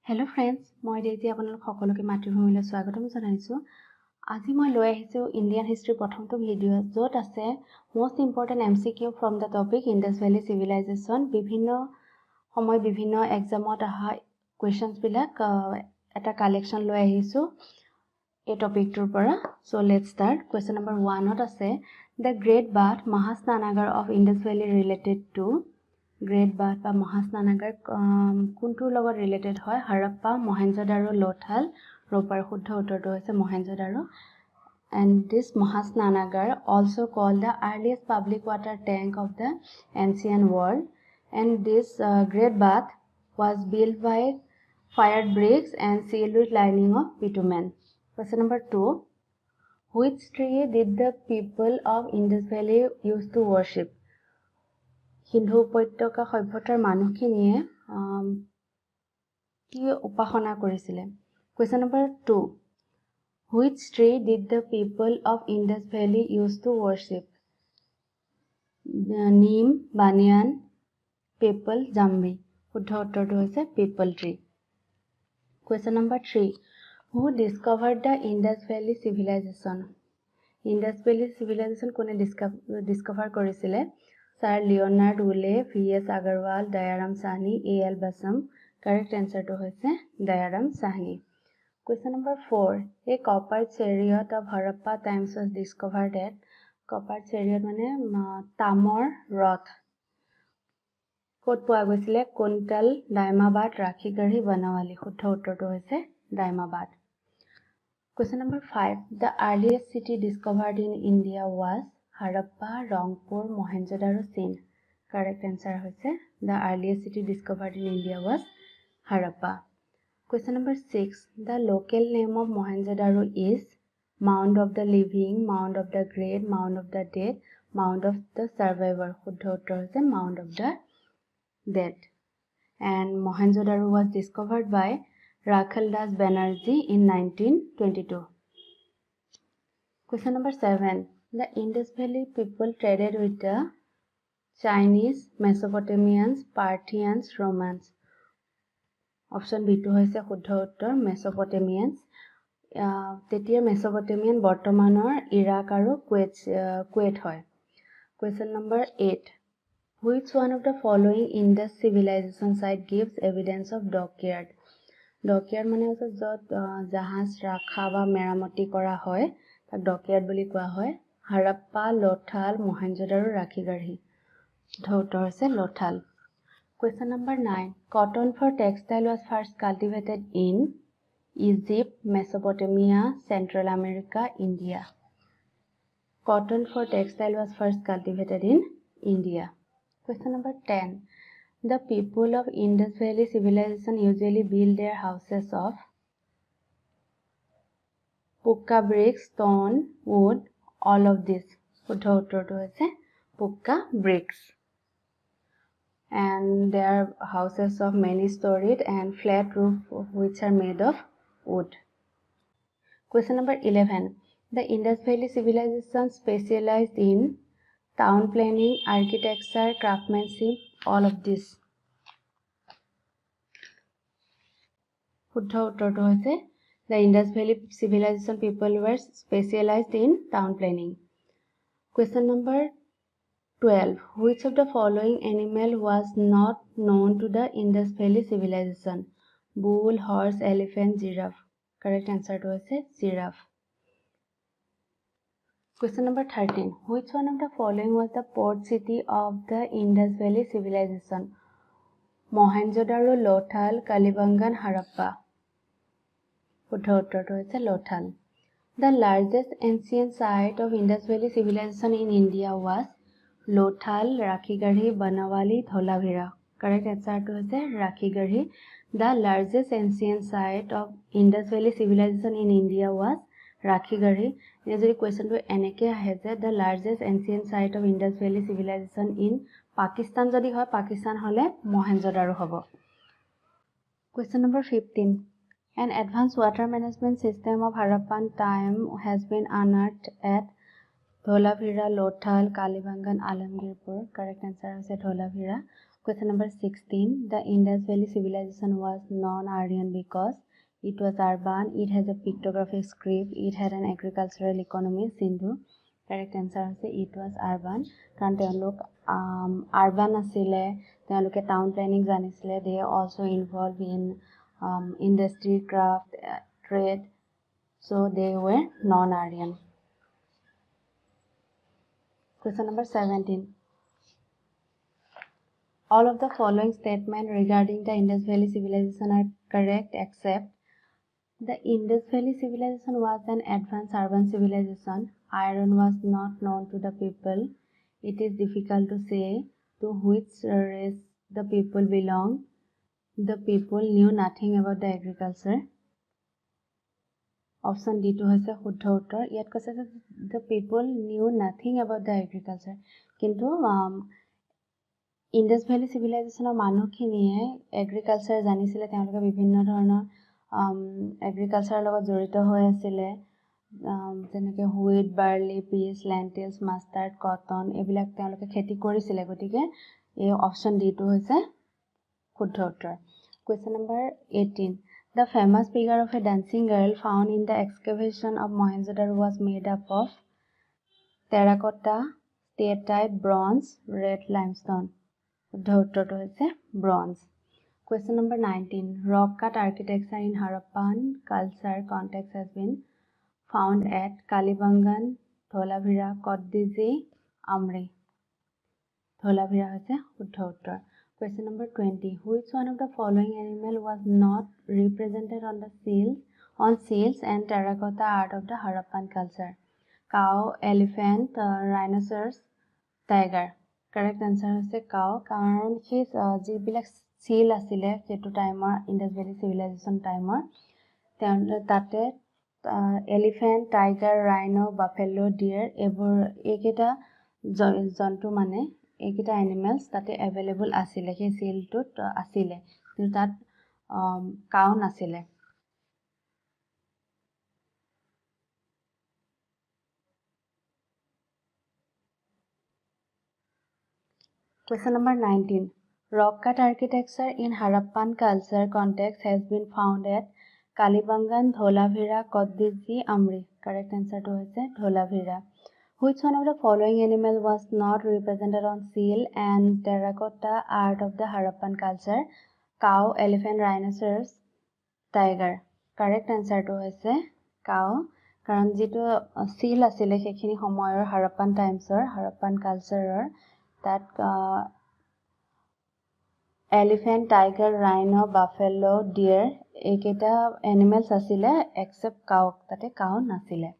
Hello friends, মই দেইজি আপোনালোক সকলোকে মাতৃভূমিলৈ স্বাগতম জনাইছো। আজি মই লৈ আহিছো ইণ্ডিয়ান হিষ্ট্ৰী প্ৰথমটো ভিডিঅ' য'ত আছে most important MCQ from the topic Indus Valley Civilization বিভিন্ন সময় বিভিন্ন এক্সামত আহা কোৱেশ্চনছ বিলাক এটা কালেকচন লৈ আহিছো এই টপিকটোৰ পৰা। So let's start. Question number 1 ত আছে The Great Bath Mahasnanagar of Indus Valley related to Great Bath বা মহাস্নানাগাৰ কোনটোৰ লগত ৰিলেটেড হয় হৰপ্পা মহেঞ্জোদাৰো লোথাল ৰূপাৰ শুদ্ধ উত্তৰটো হৈছে Mohenjodaro and this Mahasnanagar also called the earliest public water tank of the ancient world and this great bath was built by fired bricks and sealed with lining of bitumen. Question number 2. Which tree did the people of Indus Valley used to worship? Hindu উপত্যকা সভ্যতাৰ মানুহখিনিয়ে কি উপাসনা কৰিছিলে Question number 2 Which tree did the people of Indus Valley used to worship Neem banyan people jambi শুদ্ধ উত্তৰটো হৈছে people tree Question number 3 Who discovered the Indus Valley civilization Indus Valley civilization কোনে ডিস্কভাৰ কৰিছিলে Sir Leonard Woolley, V.S. Agarwal, Dayaram Sahni, A.L. Basam. Correct answer to hoise Dayaram Sahni. Question number 4. A copper chariot of Harappa times was discovered at copper chariot mane tamor roth. Kot poa goisile Kuntal, Daimabad, Rakhigari, Banawali. Shuddha uttor to hoise Daimabad. Question number 5. The earliest city discovered in India was Harappa, Rangpur, Mohenjo-daro, Sindh. Correct answer hoise the earliest city discovered in India was Harappa. Question number 6. The local name of Mohenjo-daro is Mound of the Living, Mound of the Great, Mound of the Dead, Mound of the Survivor. Shuddha uttor hoise Mound of the Dead. And Mohenjo-daro was discovered by Rakhal Das Banerjee in 1922. Question number 7. The Indus Valley people traded with the Chinese, Mesopotamians, Parthians, Romans. Option B2 hoise শুদ্ধ উত্তৰ Mesopotamians. তেতিয়াৰ Mesopotamian বৰ্তমানৰ Iraq আৰু Kuwait হয়. Question number 8. Which one of the following Indus civilization site gives evidence of dockyard? Dockyard মানে হৈছে য'ত জাহাজ ৰাখা বা মেৰামতি কৰা হয় তাক dockyard বুলি কোৱা হয়. Harappa, Lothal, Mohenjo-daro, Rakhigari. শুদ্ধ উত্তৰ হৈছে Lothal. Question number 9. Cotton for textile was first cultivated in Egypt, Mesopotamia, Central America, India. Cotton for textile was first cultivated in India. Question number 10. The people of Indus Valley civilization usually build their houses of pucca bricks, stone, wood, all of this. শুদ্ধ উত্তৰটো হৈছে pucca bricks. And they are houses of many storied and flat roof which are made of wood. Question number 11. The Indus Valley civilization specialized in town planning, architecture, craftsmanship, all of this. শুদ্ধ উত্তৰটো হৈছে The Indus Valley civilization people were specialized in town planning. Question number 12. Which of the following animal was not known to the Indus Valley civilization? Bull, horse, elephant, giraffe. Correct answer to is giraffe. Question number 13. Which one of the following was the port city of the Indus Valley civilization? Mohenjo-daro, Lothal, Kalibangan, Harappa. শুদ্ধ উত্তৰটো হৈছে Lothal. The largest ancient site of Indus Valley civilization in India was Lothal, Rakhigari, Banawali, Dholavira. Correct answer to is Rakhigari. The largest ancient site of Indus Valley civilization in India was Rakhigari. This question to eneke ahe je the largest ancient site of Indus Valley civilization in Pakistan jodi hoy Pakistan hole Mohenjo-daro hobo. Question number 15. An advanced water management system of Harappan time has been unearthed at Dholavira, Lothal, Kalibangan, Alamgirpur. Correct answer is Dholavira. Question number 16. The Indus Valley civilization was non-Aryan because it was urban, it has a pictographic script, it had an agricultural economy. Sindhu. Correct answer is it was urban. Karan teolok urban asile, teoloke town planning janisile. They are also involved in industry, craft, trade. So they were non-Aryan. Question number 17. All of the following statements regarding the Indus Valley civilization are correct except the Indus Valley civilization was an advanced urban civilization. Iron was not known to the people. It is difficult to say to which race the people belong. The people knew nothing about the agriculture. Option D to hoise শুদ্ধ উত্তৰ ইয়াত কৈছে যে the people knew nothing about the agriculture কিন্তু Indus valley চিভিলাইজেশ্যনৰ মানুহখিনিয়ে agriculture জানিছিলে তেওঁলোকে বিভিন্ন ধৰণৰ এগ্ৰিকালচাৰৰ লগত জড়িত হৈ আছিলে যেনেকৈ wheat barley peas lentils mustard cotton এইবিলাক তেওঁলোকে খেতি কৰিছিলে গতিকে এই অপশ্যন ডিটো হৈছে শুদ্ধ উত্তৰ question number 18 The famous figure of a dancing girl found in the excavation of Mohenjo-daro was made up of terracotta, steatite, bronze, red limestone. শুদ্ধ উত্তৰটো হৈছে bronze. Question number 19. Rock cut architecture in Harappan culture context has been found at Kalibangan, Dholavira, Kodiji, Amri. Dholavira হৈছে শুদ্ধ উত্তৰ. Question number 20. Which one of the following animal was not represented on the seals and terracotta art of the Harappan culture? Cow, elephant, rhinoceros, tiger. Correct answer is cow. Karon he jibilak seal asile jetu timer Indus Valley civilization timer tate elephant, tiger, rhino, buffalo, deer ebor eketa jontu mane ekita animals tate available asile he seal tut asile kintu tat cow nasile. Question number 19. Rock cut architecture in Harappan culture context has been found at Kalibangan, Dholavira, Kodiji, Amri. Correct answer to is Dholavira. Which one of the following animal was not represented on seal and terracotta art of the Harappan culture? Cow, elephant, rhinoceros, tiger. Correct answer to is cow. Karan jitu seal asile hekhini samoyor Harappan timesor Harappan cultureor that elephant, tiger, rhino, buffalo, deer eketa animals asile except cow tate cow nasile.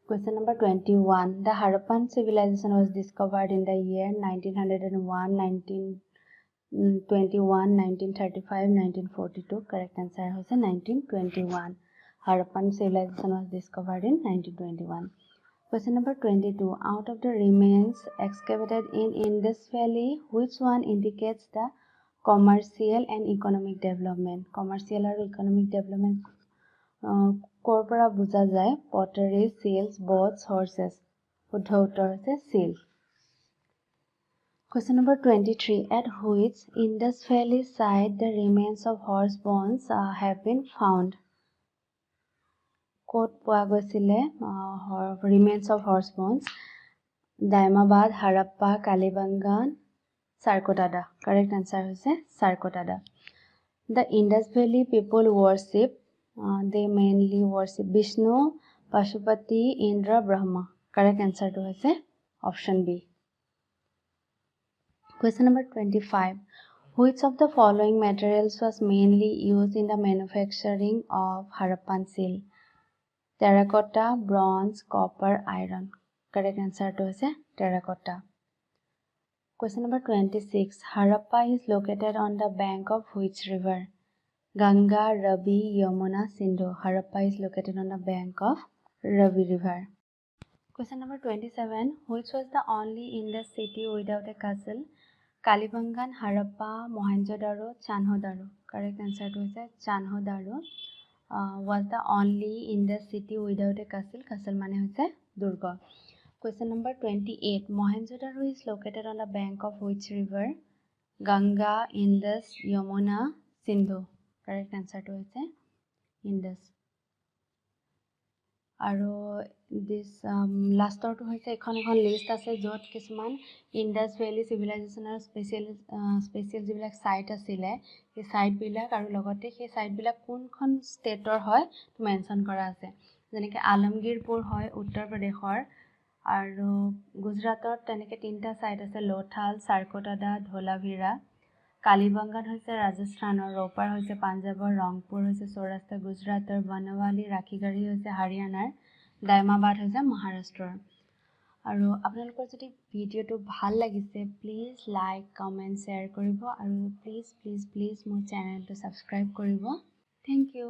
Question number 21. The Harappan civilization was discovered in the year 1901, 1921, 1935, 1942. Correct answer was 1921. Harappan civilization was discovered in 1921. Question number 22. Out of the remains excavated in Indus Valley, which one indicates the commercial and economic development? Commercial and economic development কৰ পৰা বুজা যায় pottery, seals, boats, horses. শুদ্ধ উত্তৰ হৈছে seal. Question number 23. At which Indus Valley site the remains of horse bones have been found? ক'ত পোৱা গৈছিলে remains of horse bones? Daimabad, Harappa, Kalibangan, Sarkodada. Correct answer হৈছে Sarkodada. The Indus Valley people worship they mainly worship Vishnu, Pashupati, Indra, Brahma. Correct answer to is option B. Question number 25. Which of the following materials was mainly used in the manufacturing of Harappan seal? Terracotta, bronze, copper, iron. Correct answer to is terracotta. Question number 26. Harappa is located on the bank of which river? Ganga, Ravi, Yamuna, Sindhu. Harappa is located on the bank of Ravi River. Question number 27. Which was the only Indus city without a castle? Kalibangan, Harappa, Mohenjo-daro, Chanho-daro. Correct answer to is Chanho-daro was the only Indus city without a castle. Castle mane hoise durga. Question number 28. Mohenjo-daro is located on the bank of which river? Ganga, Indus, Yamuna, Sindhu. Correct এনচাৰটো হৈছে Indus. আৰু দিছ লাষ্টৰটো হৈছে এখন list আছে য'ত কিছুমান Indus valley চিভিলাইজেশ্যনৰ special যিবিলাক site আছিলে সেই ছাইটবিলাক আৰু লগতে সেই ছাইটবিলাক কোনখন ষ্টেটৰ হয় মেনশ্যন কৰা আছে। যেনেকৈ আলমগীৰপুৰ হয় উত্তৰ প্ৰদেশৰ, আৰু গুজৰাটত তেনেকৈ 3টা ছাইট আছে, লোথাল, চাৰকোটাডা, ধোলাভিৰা। কালিবাংগান হৈছে ৰাজস্থানৰ, ৰোপাৰ হৈছে পাঞ্জাৱৰ, ৰংপুৰ হৈছে সৌৰাষ্ট্ৰ গুজৰাটৰ, বনৱালী ৰাখীগাড়ী হৈছে হাৰিয়ানাৰ, দাইমাবাদ হৈছে মহাৰাষ্ট্ৰৰ। আৰু আপোনালোকৰ যদি ভিডিঅ'টো ভাল লাগিছে প্লিজ লাইক, কমেণ্ট, শ্বেয়াৰ কৰিব আৰু প্লিজ মোৰ চেনেলটো ছাবস্ক্ৰাইব কৰিব। Thank U.